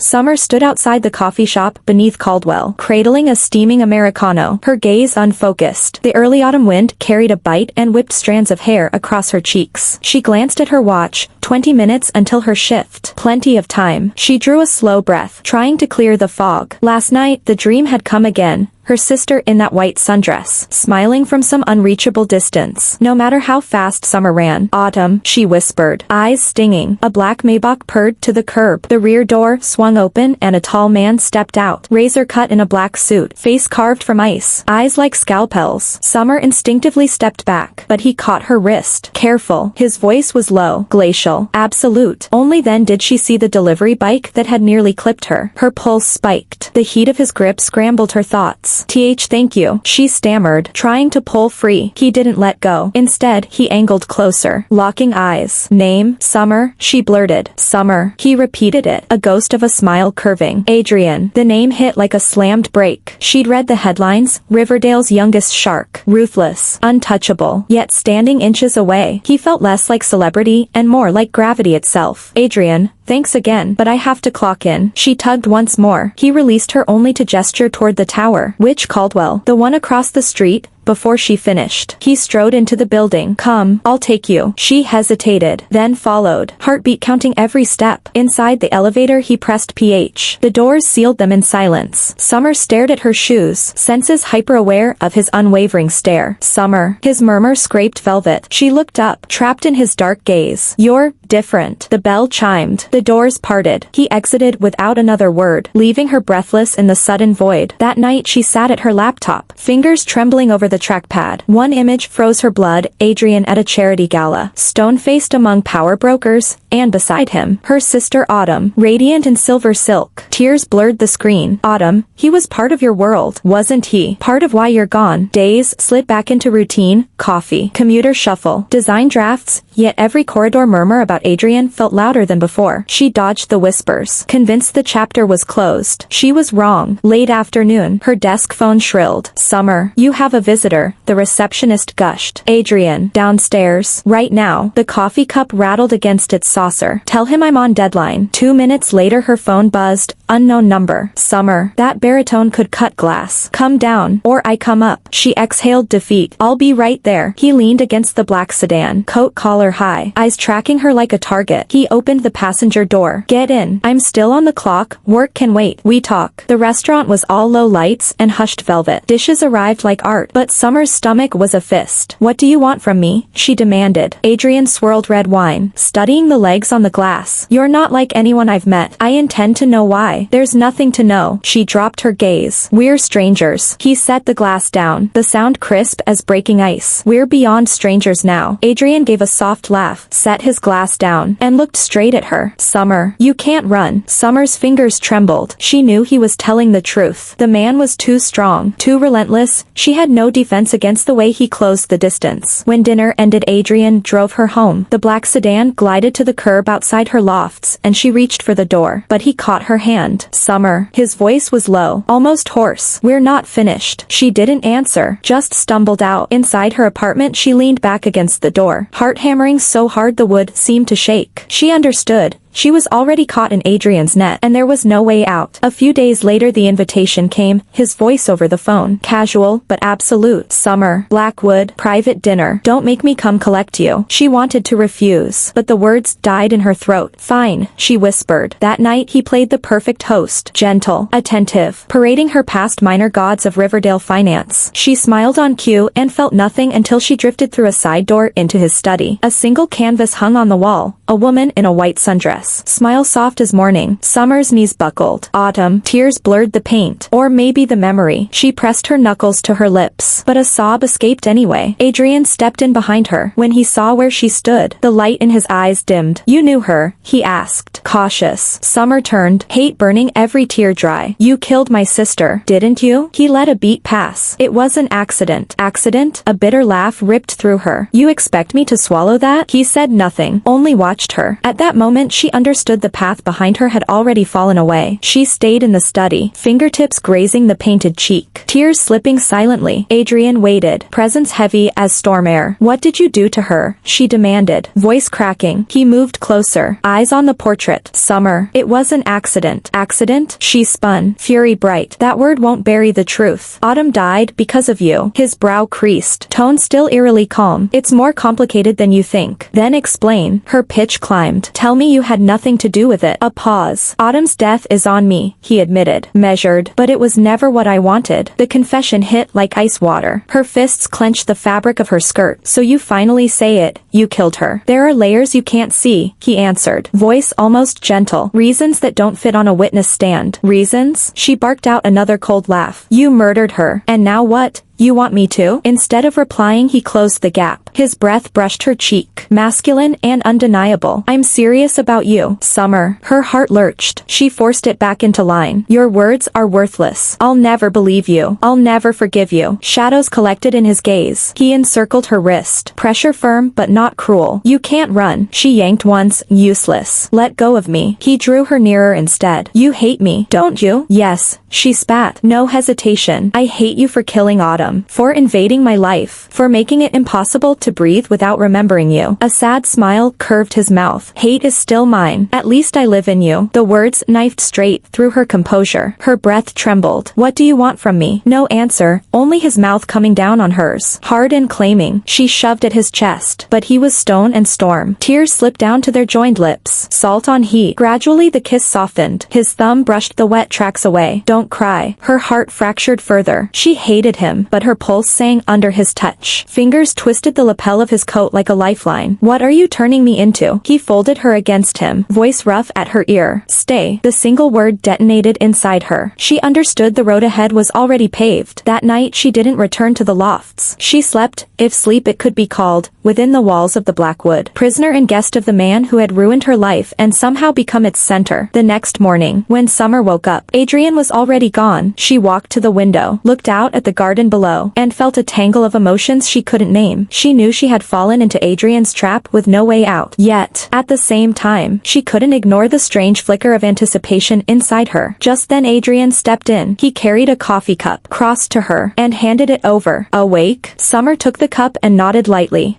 Summer stood outside the coffee shop beneath Caldwell, cradling a steaming Americano, her gaze unfocused. The early autumn wind carried a bite and whipped strands of hair across her cheeks. She glanced at her watch, 20 minutes until her shift. Plenty of time. She drew a slow breath, trying to clear the fog. Last night, the dream had come again. Her sister in that white sundress, smiling from some unreachable distance. No matter how fast Summer ran. Autumn, she whispered, eyes stinging. A black Maybach purred to the curb. The rear door swung open and a tall man stepped out. Razor cut in a black suit, face carved from ice, eyes like scalpels. Summer instinctively stepped back, but he caught her wrist. Careful. His voice was low, glacial, absolute. Only then did she see the delivery bike that had nearly clipped her. Her pulse spiked. The heat of his grip scrambled her thoughts. Thank you, she stammered, trying to pull free. He didn't let go. Instead, he angled closer, locking eyes. Name? Summer, she blurted. Summer. He repeated it, a ghost of a smile curving. Adrian. The name hit like a slammed brake. She'd read the headlines, Riverdale's youngest shark. Ruthless. Untouchable. Yet standing inches away, he felt less like celebrity and more like gravity itself. Adrian. Thanks again, but I have to clock in. She tugged once more. He released her only to gesture toward the tower. Which Caldwell? The one across the street? Before she finished, he strode into the building. Come, I'll take you. She hesitated, then followed, heartbeat counting every step. Inside the elevator he pressed PH. The doors sealed them in silence. Summer stared at her shoes, senses hyper-aware of his unwavering stare. Summer. His murmur scraped velvet. She looked up, trapped in his dark gaze. You're different. The bell chimed. The doors parted. He exited without another word, leaving her breathless in the sudden void. That night she sat at her laptop, fingers trembling over the trackpad. One image froze her blood, Adrian at a charity gala, stone-faced among power brokers, and beside him, her sister Autumn, radiant in silver silk. Tears blurred the screen. Autumn, he was part of your world, wasn't he? Part of why you're gone. Days slid back into routine, coffee, commuter shuffle, design drafts, yet every corridor murmur about Adrian felt louder than before. She dodged the whispers, convinced the chapter was closed. She was wrong. Late afternoon, her desk phone shrilled. Summer, you have a visitor, the receptionist gushed. Adrian, downstairs, right now. The coffee cup rattled against its saucer. Tell him I'm on deadline. 2 minutes later her phone buzzed, unknown number. Summer, that baritone could cut glass. Come down, or I come up. She exhaled defeat. I'll be right there. He leaned against the black sedan, coat collar high, eyes tracking her like a target. He opened the passenger door. Get in. I'm still on the clock. Work can wait. We talk. The restaurant was all low lights and hushed velvet. Dishes arrived like art, but Summer's stomach was a fist. What do you want from me? She demanded. Adrian swirled red wine, studying the legs on the glass. You're not like anyone I've met. I intend to know why. There's nothing to know. She dropped her gaze. We're strangers. He set the glass down, the sound crisp as breaking ice. We're beyond strangers now. Adrian gave a soft laugh, set his glass down, and looked straight at her. Summer, you can't run. Summer's fingers trembled. She knew he was telling the truth. The man was too strong, too relentless. She had no defense against the way he closed the distance. When dinner ended, Adrian drove her home. The black sedan glided to the curb outside her lofts, and she reached for the door. But he caught her hand. Summer. His voice was low, almost hoarse. We're not finished. She didn't answer, just stumbled out. Inside her apartment she leaned back against the door, heart hammering so hard the wood seemed to shake. She understood. She was already caught in Adrian's net, and there was no way out. A few days later the invitation came, his voice over the phone. Casual, but absolute. Summer. Blackwood. Private dinner. Don't make me come collect you. She wanted to refuse, but the words died in her throat. Fine, she whispered. That night he played the perfect host. Gentle. Attentive. Parading her past minor gods of Riverdale finance. She smiled on cue and felt nothing until she drifted through a side door into his study. A single canvas hung on the wall. A woman in a white sundress. Smile soft as morning. Summer's knees buckled. Autumn. Tears blurred the paint. Or maybe the memory. She pressed her knuckles to her lips, but a sob escaped anyway. Adrian stepped in behind her. When he saw where she stood, the light in his eyes dimmed. You knew her? He asked. Cautious. Summer turned, hate burning every tear dry. You killed my sister, didn't you? He let a beat pass. It was an accident. Accident? A bitter laugh ripped through her. You expect me to swallow that? He said nothing, only watched her. At that moment she she understood the path behind her had already fallen away. She stayed in the study, fingertips grazing the painted cheek. Tears slipping silently. Adrian waited, presence heavy as storm air. "What did you do to her?" she demanded, voice cracking. He moved closer, eyes on the portrait. "Summer. It was an accident." "Accident?" She spun, fury bright. "That word won't bury the truth. Autumn died because of you." His brow creased, tone still eerily calm. "It's more complicated than you think." "Then explain." Her pitch climbed. "Tell me you had nothing to do with it." A pause. "Autumn's death is on me," he admitted, measured, "but it was never what I wanted." The confession hit like ice water. Her fists clenched the fabric of her skirt. "So you finally say it. You killed her." "There are layers you can't see," he answered, voice almost gentle. "Reasons that don't fit on a witness stand." "Reasons?" She barked out another cold laugh. "You murdered her. And now what? You want me to?" Instead of replying, he closed the gap. His breath brushed her cheek, masculine and undeniable. "I'm serious about you, Summer." Her heart lurched. She forced it back into line. "Your words are worthless. I'll never believe you. I'll never forgive you." Shadows collected in his gaze. He encircled her wrist, pressure firm but not cruel. "You can't run." She yanked once, useless. "Let go of me." He drew her nearer instead. "You hate me, don't you?" "Yes." She spat, no hesitation. "I hate you for killing Autumn, for invading my life, for making it impossible to breathe without remembering you." A sad smile curved his mouth. "Hate is still mine. At least I live in you." The words knifed straight through her composure. Her breath trembled. "What do you want from me?" No answer, only his mouth coming down on hers, hard and claiming. She shoved at his chest, but he was stone and storm. Tears slipped down to their joined lips, salt on heat. Gradually the kiss softened. His thumb brushed the wet tracks away. "Don't cry." Her heart fractured further. She hated him, but her pulse sang under his touch. Fingers twisted the lapel of his coat like a lifeline. "What are you turning me into?" He folded her against him, voice rough at her ear. "Stay." The single word detonated inside her. She understood the road ahead was already paved. That night she didn't return to the lofts. She slept, if sleep it could be called, within the walls of the Blackwood. Prisoner and guest of the man who had ruined her life and somehow become its center. The next morning, when Summer woke up, Adrian was already gone. She walked to the window, looked out at the garden below, and felt a tangle of emotions she couldn't name. She knew she had fallen into Adrian's trap with no way out. Yet, at the same time, she couldn't ignore the strange flicker of anticipation inside her. Just then Adrian stepped in. He carried a coffee cup, crossed to her, and handed it over. "Awake?" Summer took the cup and nodded lightly.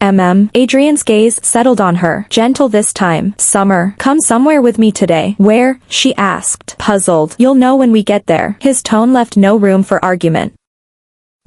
Adrian's gaze settled on her, gentle this time. "Summer, come somewhere with me today." "Where?" she asked, puzzled. "You'll know when we get there." His tone left no room for argument.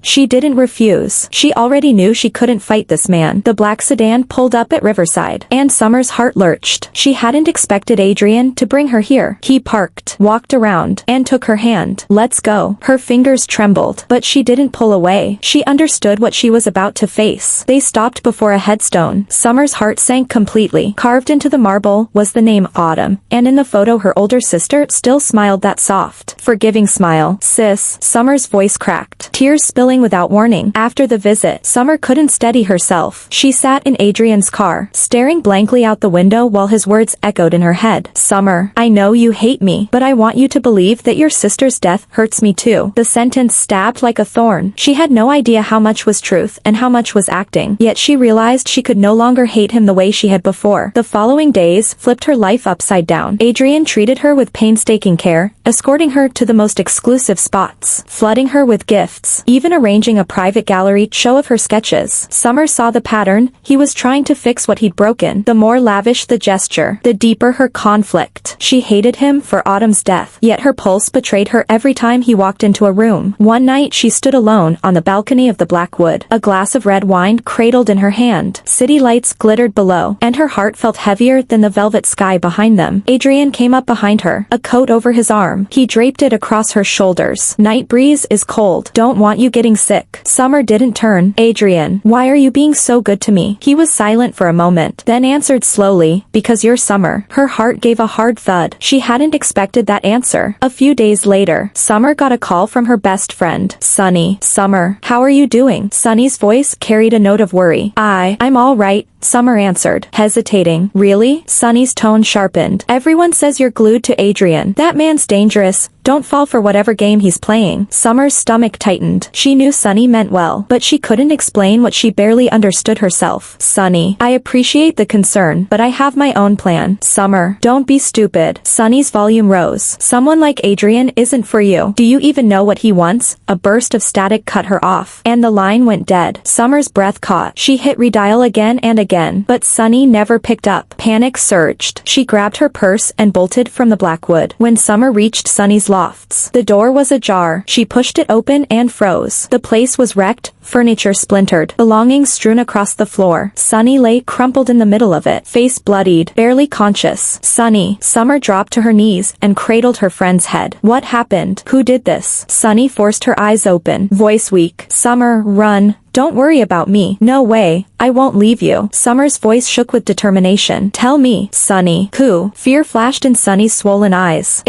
She didn't refuse. She already knew she couldn't fight this man. The black sedan pulled up at Riverside, and Summer's heart lurched. She hadn't expected Adrian to bring her here. He parked, walked around, and took her hand. "Let's go." Her fingers trembled, but she didn't pull away. She understood what she was about to face. They stopped before a headstone. Summer's heart sank completely. Carved into the marble was the name Autumn, and in the photo her older sister still smiled that soft, forgiving smile. "Sis." Summer's voice cracked, tears spilling without warning. After the visit, Summer couldn't steady herself. She sat in Adrian's car, staring blankly out the window while his words echoed in her head. "Summer, I know you hate me, but I want you to believe that your sister's death hurts me too." The sentence stabbed like a thorn. She had no idea how much was truth and how much was acting, yet she realized she could no longer hate him the way she had before. The following days flipped her life upside down. Adrian treated her with painstaking care, escorting her to the most exclusive spots, flooding her with gifts, even arranging a private gallery show of her sketches. Summer saw the pattern. He was trying to fix what he'd broken. The more lavish the gesture, the deeper her conflict. She hated him for Autumn's death, yet her pulse betrayed her every time he walked into a room. One night she stood alone on the balcony of the Blackwood, a glass of red wine cradled in her hand. City lights glittered below, and her heart felt heavier than the velvet sky behind them. Adrian came up behind her, a coat over his arm. He draped it across her shoulders. "Night breeze is cold. Don't want you getting sick." Summer didn't turn. "Adrian, why are you being so good to me?" He was silent for a moment, then answered slowly, "Because you're Summer." Her heart gave a hard thud. She hadn't expected that answer. A few days later, Summer got a call from her best friend, Sunny. "Summer, how are you doing?" Sunny's voice carried a note of worry. I'm all right," Summer answered, hesitating. "Really?" Sunny's tone sharpened. "Everyone says you're glued to Adrian. That man's dangerous, Don't fall for whatever game he's playing. Summer's stomach tightened. She knew Sunny meant well, but she couldn't explain what she barely understood herself. Sunny, I appreciate the concern, but I have my own plan. Summer, don't be stupid. Sunny's volume rose. Someone like Adrian isn't for you. Do you even know what he wants? A burst of static cut her off, and the line went dead. Summer's breath caught. She hit redial again and again, but Sunny never picked up. Panic surged. She grabbed her purse and bolted from the Blackwood. When Summer reached Sunny's lofts, the door was ajar. She pushed it open and froze. The place was wrecked, furniture splintered, belongings strewn across the floor. Sunny lay crumpled in the middle of it, face bloodied, barely conscious. Sunny. Summer dropped to her knees and cradled her friend's head. What happened? Who did this? Sunny forced her eyes open, voice weak. Summer, run. Don't worry about me. No way. I won't leave you. Summer's voice shook with determination. Tell me, Sunny. Who? Fear flashed in Sunny's swollen eyes.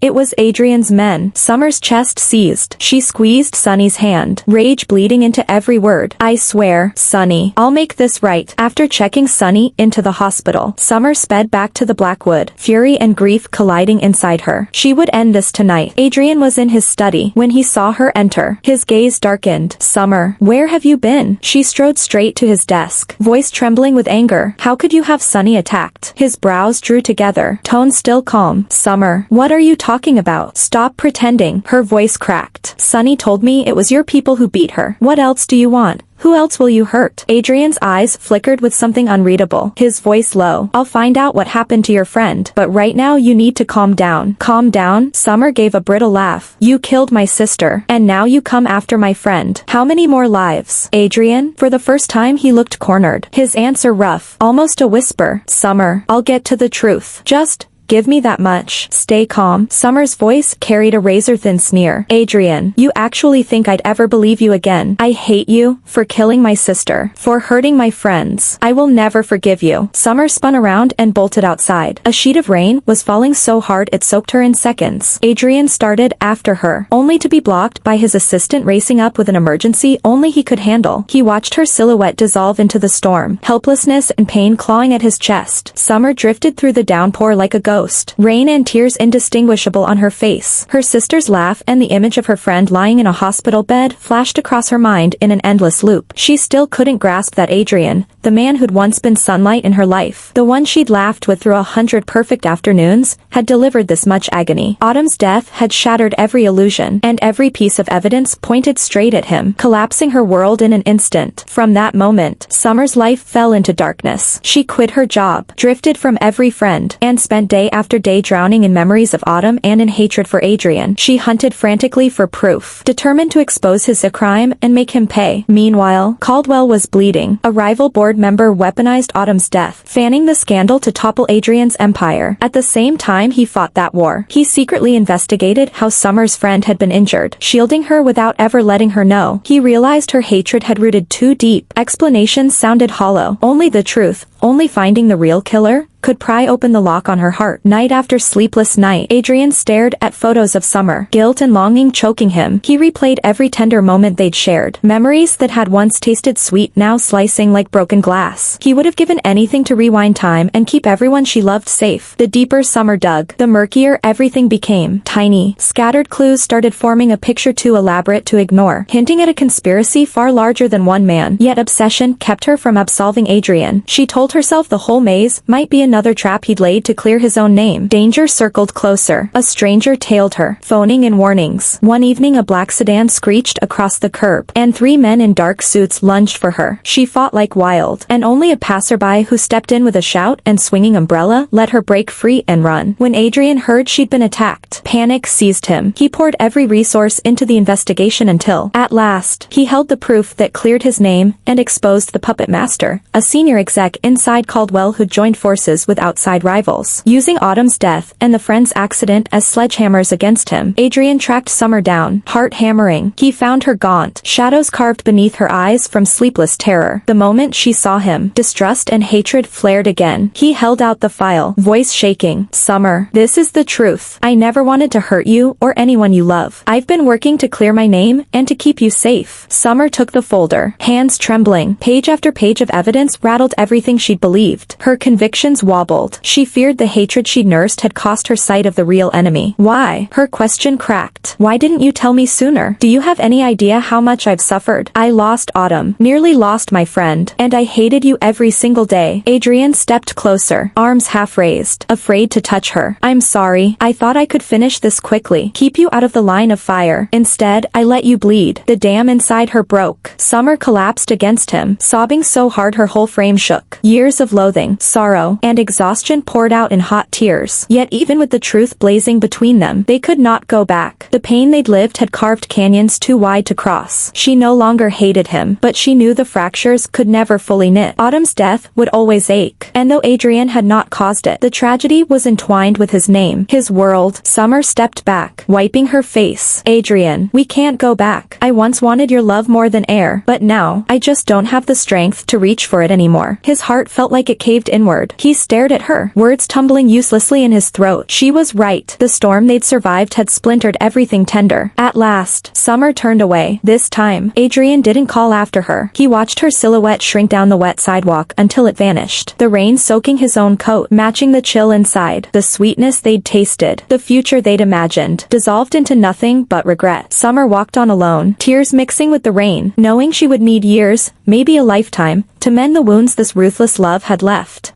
It was Adrian's men. Summer's chest seized. She squeezed Sunny's hand, rage bleeding into every word. I swear, Sunny, I'll make this right. After checking Sunny into the hospital, Summer sped back to the Blackwood, fury and grief colliding inside her. She would end this tonight. Adrian was in his study when he saw her enter. His gaze darkened. Summer, where have you been? She strode straight to his desk, voice trembling with anger. How could you have Sunny attacked? His brows drew together, tone still calm. Summer, what are you talking about? Stop pretending. Her voice cracked. Sunny told me it was your people who beat her. What else do you want? Who else will you hurt? Adrian's eyes flickered with something unreadable, his voice low. I'll find out what happened to your friend, but right now you need to calm down. Calm down? Summer gave a brittle laugh. You killed my sister, and now you come after my friend. How many more lives? Adrian? For the first time he looked cornered, his answer rough, almost a whisper. Summer, I'll get to the truth. Just give me that much. Stay calm. Summer's voice carried a razor-thin sneer. Adrian, you actually think I'd ever believe you again? I hate you for killing my sister, for hurting my friends. I will never forgive you. Summer spun around and bolted outside. A sheet of rain was falling so hard it soaked her in seconds. Adrian started after her, only to be blocked by his assistant racing up with an emergency only he could handle. He watched her silhouette dissolve into the storm, helplessness and pain clawing at his chest. Summer drifted through the downpour like a ghost. Rain and tears indistinguishable on her face. Her sister's laugh and the image of her friend lying in a hospital bed flashed across her mind in an endless loop. She still couldn't grasp that Adrian, the man who'd once been sunlight in her life, the one she'd laughed with through 100 perfect afternoons, had delivered this much agony. Autumn's death had shattered every illusion, and every piece of evidence pointed straight at him, collapsing her world in an instant. From that moment, Summer's life fell into darkness. She quit her job, drifted from every friend, and spent day after day drowning in memories of Autumn and in hatred for Adrian. She hunted frantically for proof, determined to expose his crime and make him pay. Meanwhile, Caldwell was bleeding. A rival board member weaponized Autumn's death, fanning the scandal to topple Adrian's empire. At the same time he fought that war, he secretly investigated how Summer's friend had been injured, shielding her without ever letting her know. He realized her hatred had rooted too deep. Explanations sounded hollow. Only the truth, only finding the real killer, could pry open the lock on her heart. Night after sleepless night, Adrian stared at photos of Summer, guilt and longing choking him. He replayed every tender moment they'd shared, memories that had once tasted sweet now slicing like broken glass. He would have given anything to rewind time and keep everyone she loved safe. The deeper Summer dug, the murkier everything became. Tiny, scattered clues started forming a picture too elaborate to ignore, hinting at a conspiracy far larger than one man. Yet obsession kept her from absolving Adrian. She told herself the whole maze might be another trap he'd laid to clear his own name. Danger circled closer. A stranger tailed her, phoning in warnings. One evening a black sedan screeched across the curb, and 3 men in dark suits lunged for her. She fought like wild, and only a passerby who stepped in with a shout and swinging umbrella let her break free and run. When Adrian heard she'd been attacked, panic seized him. He poured every resource into the investigation until, at last, he held the proof that cleared his name and exposed the puppet master, a senior exec inside Caldwell who'd joined forces with outside rivals. Using Autumn's death and the friend's accident as sledgehammers against him, Adrian tracked Summer down, heart hammering. He found her gaunt, shadows carved beneath her eyes from sleepless terror. The moment she saw him, distrust and hatred flared again. He held out the file, voice shaking. Summer, this is the truth. I never wanted to hurt you or anyone you love. I've been working to clear my name and to keep you safe. Summer took the folder, hands trembling. Page after page of evidence rattled everything she'd believed. Her convictions wobbled. She feared the hatred she nursed had cost her sight of the real enemy. Why? Her question cracked. Why didn't you tell me sooner? Do you have any idea how much I've suffered? I lost Autumn. Nearly lost my friend. And I hated you every single day. Adrian stepped closer, arms half raised, afraid to touch her. I'm sorry. I thought I could finish this quickly. Keep you out of the line of fire. Instead, I let you bleed. The dam inside her broke. Summer collapsed against him, sobbing so hard her whole frame shook. Years of loathing, sorrow, and exhaustion poured out in hot tears. Yet even with the truth blazing between them, they could not go back. The pain they'd lived had carved canyons too wide to cross. She no longer hated him, but she knew the fractures could never fully knit. Autumn's death would always ache. And though Adrian had not caused it, the tragedy was entwined with his name, his world. Summer stepped back, wiping her face. Adrian, we can't go back. I once wanted your love more than air, but now, I just don't have the strength to reach for it anymore. His heart felt like it caved inward. He stared at her, words tumbling uselessly in his throat. She was right. The storm they'd survived had splintered everything tender. At last, Summer turned away. This time, Adrian didn't call after her. He watched her silhouette shrink down the wet sidewalk until it vanished. The rain soaking his own coat, matching the chill inside. The sweetness they'd tasted, the future they'd imagined, dissolved into nothing but regret. Summer walked on alone, tears mixing with the rain, knowing she would need years, maybe a lifetime, to mend the wounds this ruthless love had left.